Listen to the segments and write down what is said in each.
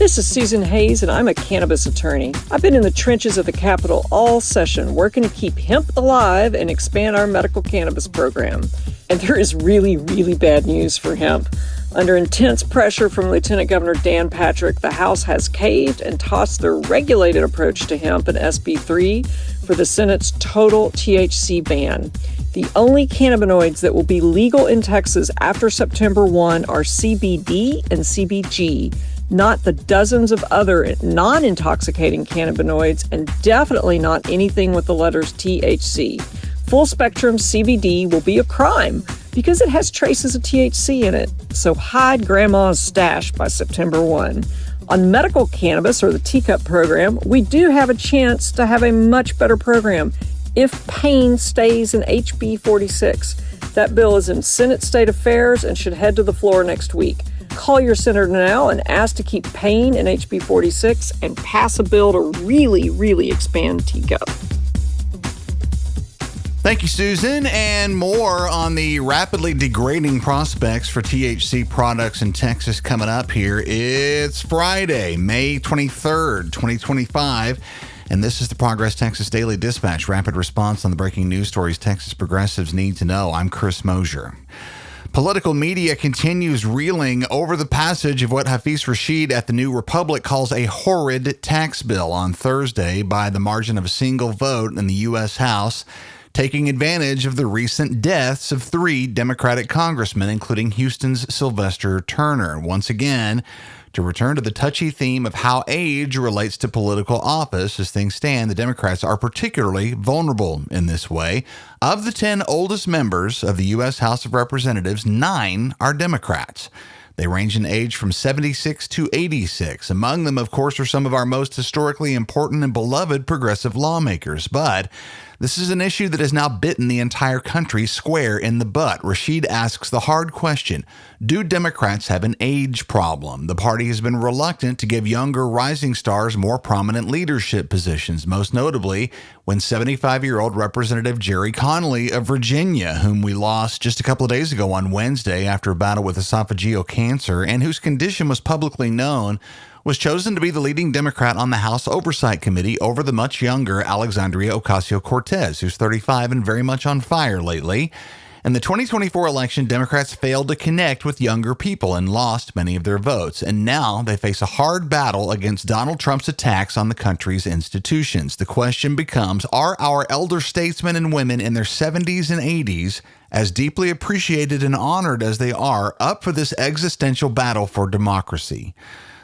This is Susan Hayes, and I'm a cannabis attorney. I've been in the trenches of the Capitol all session, working to keep hemp alive and expand our medical cannabis program. And there is really, really bad news for hemp. Under intense pressure from Lieutenant Governor Dan Patrick, the House has caved and tossed their regulated approach to hemp in SB 3 for the Senate's total THC ban. The only cannabinoids that will be legal in Texas after September 1 are CBD and CBG, not the dozens of other non-intoxicating cannabinoids, and definitely not anything with the letters THC. Full-spectrum CBD will be a crime because it has traces of THC in it, so hide grandma's stash by September 1. On medical cannabis, or the Teacup program, we do have a chance to have a much better program if pain stays in HB 46. That bill is in Senate State Affairs and should head to the floor next week. Call your senator now and ask to keep pain in HB 46 and pass a bill to really expand Teacup. Thank you, Susan. And more on the rapidly degrading prospects for THC products in Texas coming up here. It's Friday, May 23rd, 2025. And this is the Progress Texas Daily Dispatch, rapid response on the breaking news stories Texas progressives need to know. I'm Chris Mosier. Political media continues reeling over the passage of what Hafiz Rashid at the New Republic calls a horrid tax bill on Thursday by the margin of a single vote in the U.S. House, taking advantage of the recent deaths of 3 Democratic congressmen, including Houston's Sylvester Turner. Once again, to return to the touchy theme of how age relates to political office, as things stand, the Democrats are particularly vulnerable in this way. Of the 10 oldest members of the U.S. House of Representatives, 9 are Democrats. They range in age from 76 to 86. Among them, of course, are some of our most historically important and beloved progressive lawmakers. But this is an issue that has now bitten the entire country square in the butt. Rashid asks the hard question, do Democrats have an age problem? The party has been reluctant to give younger rising stars more prominent leadership positions, most notably when 75-year-old Representative Jerry Connolly of Virginia, whom we lost just a couple of days ago on Wednesday after a battle with esophageal cancer and whose condition was publicly known, was chosen to be the leading Democrat on the House Oversight Committee over the much younger Alexandria Ocasio-Cortez, who's 35 and very much on fire lately. In the 2024 election, Democrats failed to connect with younger people and lost many of their votes. And now they face a hard battle against Donald Trump's attacks on the country's institutions. The question becomes, are our elder statesmen and women in their 70s and 80s, as deeply appreciated and honored as they are, up for this existential battle for democracy?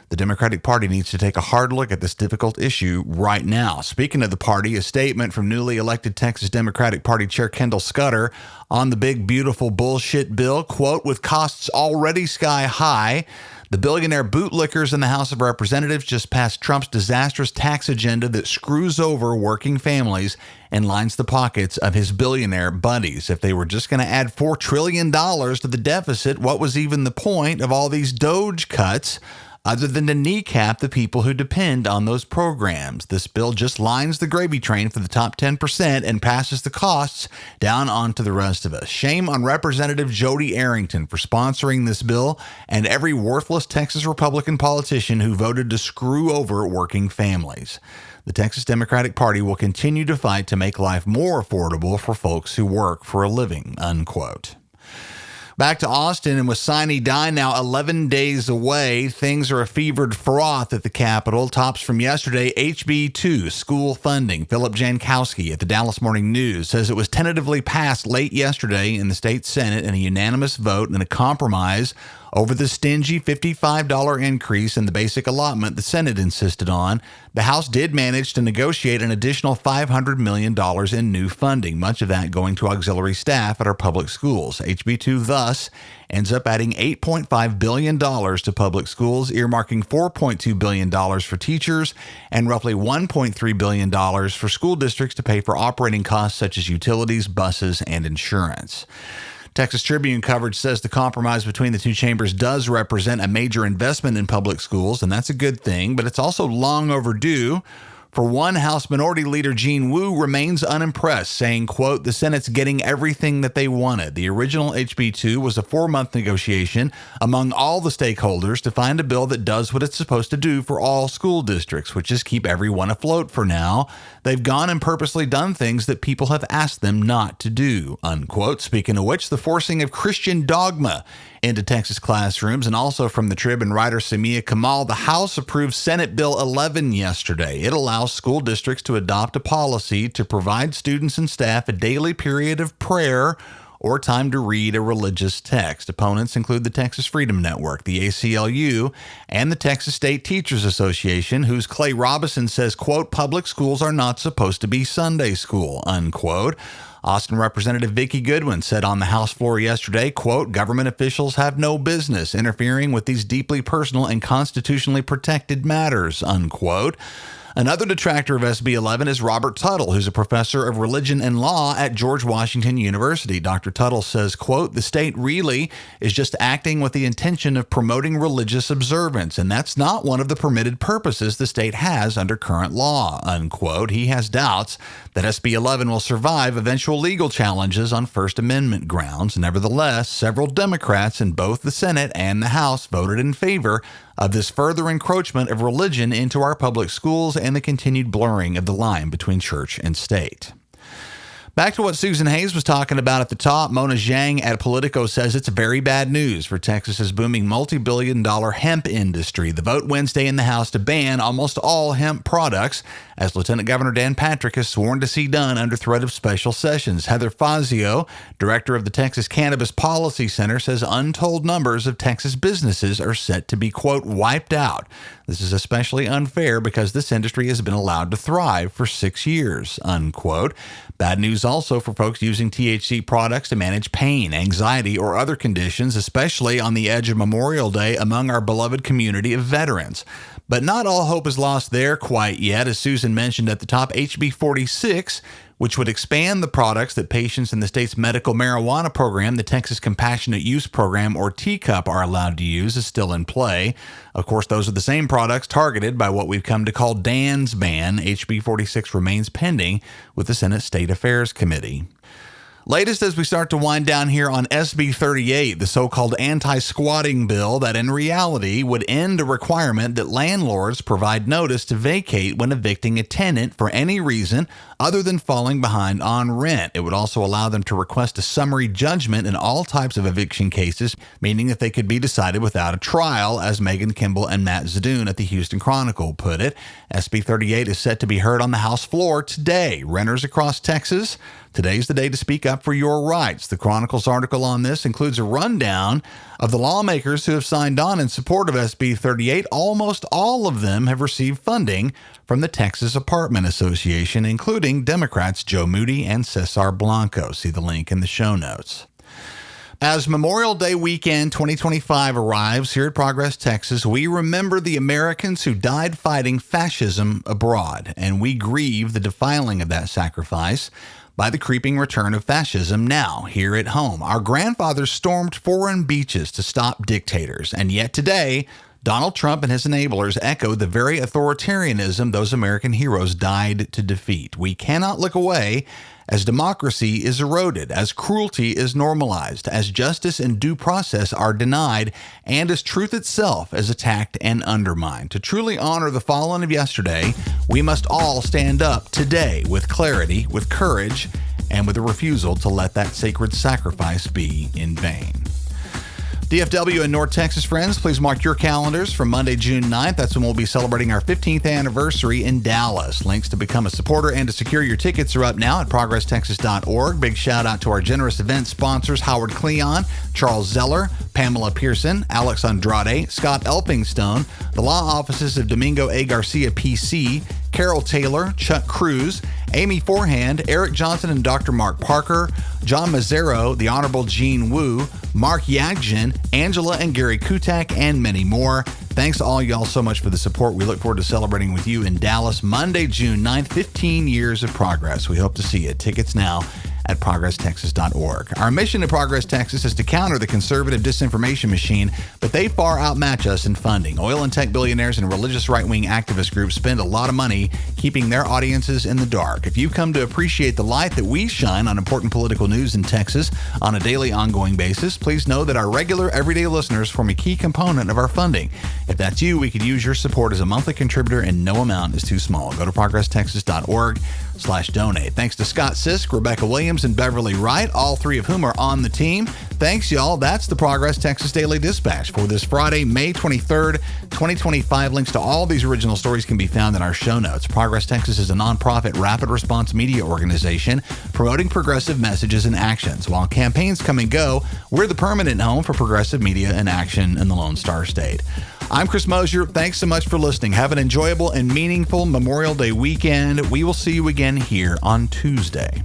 The Democratic Party needs to take a hard look at this difficult issue right now. Speaking of the party, a statement from newly elected Texas Democratic Party Chair Kendall Scudder on the big, beautiful bullshit bill, quote, with costs already sky high, the billionaire bootlickers in the House of Representatives just passed Trump's disastrous tax agenda that screws over working families and lines the pockets of his billionaire buddies. If they were just going to add $4 trillion to the deficit, what was even the point of all these DOGE cuts other than to kneecap the people who depend on those programs? This bill just lines the gravy train for the top 10% and passes the costs down onto the rest of us. Shame on Representative Jody Arrington for sponsoring this bill and every worthless Texas Republican politician who voted to screw over working families. The Texas Democratic Party will continue to fight to make life more affordable for folks who work for a living, unquote. Back to Austin, and with Sine Die now 11 days away, things are a fevered froth at the Capitol. Tops from yesterday, HB 2, school funding. Philip Jankowski at the Dallas Morning News says it was tentatively passed late yesterday in the state Senate in a unanimous vote and a compromise over the stingy $55 increase in the basic allotment the Senate insisted on. The House did manage to negotiate an additional $500 million in new funding, much of that going to auxiliary staff at our public schools. HB 2 thus ends up adding $8.5 billion to public schools, earmarking $4.2 billion for teachers and roughly $1.3 billion for school districts to pay for operating costs such as utilities, buses, and insurance. Texas Tribune coverage says the compromise between the two chambers does represent a major investment in public schools, and that's a good thing, but it's also long overdue For one, House Minority Leader Gene Wu remains unimpressed, saying, quote, "The Senate's getting everything that they wanted. The original HB 2 was a 4-month negotiation among all the stakeholders to find a bill that does what it's supposed to do for all school districts, which is keep everyone afloat for now. They've gone and purposely done things that people have asked them not to do," unquote. Speaking of which, the forcing of Christian dogma into Texas classrooms, and also from the Trib and writer Samia Kamal, the House approved Senate Bill 11 yesterday. It allows school districts to adopt a policy to provide students and staff a daily period of prayer or time to read a religious text. Opponents include the Texas Freedom Network, the ACLU, and the Texas State Teachers Association, whose Clay Robinson says, quote, "Public schools are not supposed to be Sunday school," unquote. Austin Representative Vicki Goodwin said on the House floor yesterday, quote, "Government officials have no business interfering with these deeply personal and constitutionally protected matters," unquote. Another detractor of SB 11 is Robert Tuttle, who's a professor of religion and law at George Washington University. Dr. Tuttle says, quote, "The state really is just acting with the intention of promoting religious observance, and that's not one of the permitted purposes the state has under current law," unquote. He has doubts that SB 11 will survive eventual legal challenges on First Amendment grounds. Nevertheless, several Democrats in both the Senate and the House voted in favor of this further encroachment of religion into our public schools and the continued blurring of the line between church and state. Back to what Susan Hayes was talking about at the top, Mona Zhang at Politico says it's very bad news for Texas's booming multi-billion-dollar hemp industry. The vote Wednesday in the House to ban almost all hemp products, as Lieutenant Governor Dan Patrick has sworn to see done under threat of special sessions. Heather Fazio, director of the Texas Cannabis Policy Center, says untold numbers of Texas businesses are set to be, quote, "wiped out." This is especially unfair because this industry has been allowed to thrive for 6 years, unquote. Bad news also for folks using THC products to manage pain, anxiety, or other conditions, especially on the edge of Memorial Day among our beloved community of veterans. But not all hope is lost there quite yet. As Susan mentioned at the top, HB 46, which would expand the products that patients in the state's medical marijuana program, the Texas Compassionate Use Program, or TCUP, are allowed to use, is still in play. Of course, those are the same products targeted by what we've come to call Dan's ban. HB 46 remains pending with the Senate State Affairs Committee. Latest as we start to wind down here on SB 38, the so-called anti-squatting bill that in reality would end a requirement that landlords provide notice to vacate when evicting a tenant for any reason other than falling behind on rent. It would also allow them to request a summary judgment in all types of eviction cases, meaning that they could be decided without a trial, as Megan Kimball and Matt Zadoon at the Houston Chronicle put it. SB 38 is set to be heard on the House floor today. Renters across Texas, today's the day to speak up for your rights. The Chronicle's article on this includes a rundown of the lawmakers who have signed on in support of SB 38. Almost all of them have received funding from the Texas Apartment Association, including Democrats Joe Moody and Cesar Blanco. See the link in the show notes. As Memorial Day weekend 2025 arrives here at Progress, Texas, we remember the Americans who died fighting fascism abroad, and we grieve the defiling of that sacrifice by the creeping return of fascism now here at home. Our grandfathers stormed foreign beaches to stop dictators, and yet today, Donald Trump and his enablers echo the very authoritarianism those American heroes died to defeat. We cannot look away as democracy is eroded, as cruelty is normalized, as justice and due process are denied, and as truth itself is attacked and undermined. To truly honor the fallen of yesterday, we must all stand up today with clarity, with courage, and with a refusal to let that sacred sacrifice be in vain. DFW and North Texas friends, please mark your calendars for Monday, June 9th. That's when we'll be celebrating our 15th anniversary in Dallas. Links to become a supporter and to secure your tickets are up now at ProgressTexas.org. Big shout out to our generous event sponsors, Howard Cleon, Charles Zeller, Pamela Pearson, Alex Andrade, Scott Elpingstone, the law offices of Domingo A. Garcia, PC, Carol Taylor, Chuck Cruz, Amy Forehand, Eric Johnson and Dr. Mark Parker, John Mazzaro, the Honorable Gene Wu, Mark Yagjian, Angela and Gary Kutak, and many more. Thanks to all y'all so much for the support. We look forward to celebrating with you in Dallas Monday, June 9th, 15 years of progress. We hope to see you. Tickets now at ProgressTexas.org. Our mission at Progress Texas is to counter the conservative disinformation machine, but they far outmatch us in funding. Oil and tech billionaires and religious right-wing activist groups spend a lot of money keeping their audiences in the dark. If you've come to appreciate the light that we shine on important political news in Texas on a daily, ongoing basis, please know that our regular, everyday listeners form a key component of our funding. If that's you, we could use your support as a monthly contributor, and no amount is too small. Go to ProgressTexas.org/donate. Thanks to Scott Sisk, Rebecca Williams, and Beverly Wright, all three of whom are on the team. Thanks, y'all. That's the Progress Texas Daily Dispatch for this Friday, May 23rd, 2025. Links to all these original stories can be found in our show notes. Progress Texas is a nonprofit rapid response media organization promoting progressive messages and actions. While campaigns come and go, we're the permanent home for progressive media and action in the Lone Star State. I'm Chris Mosier. Thanks so much for listening. Have an enjoyable and meaningful Memorial Day weekend. We will see you again here on Tuesday.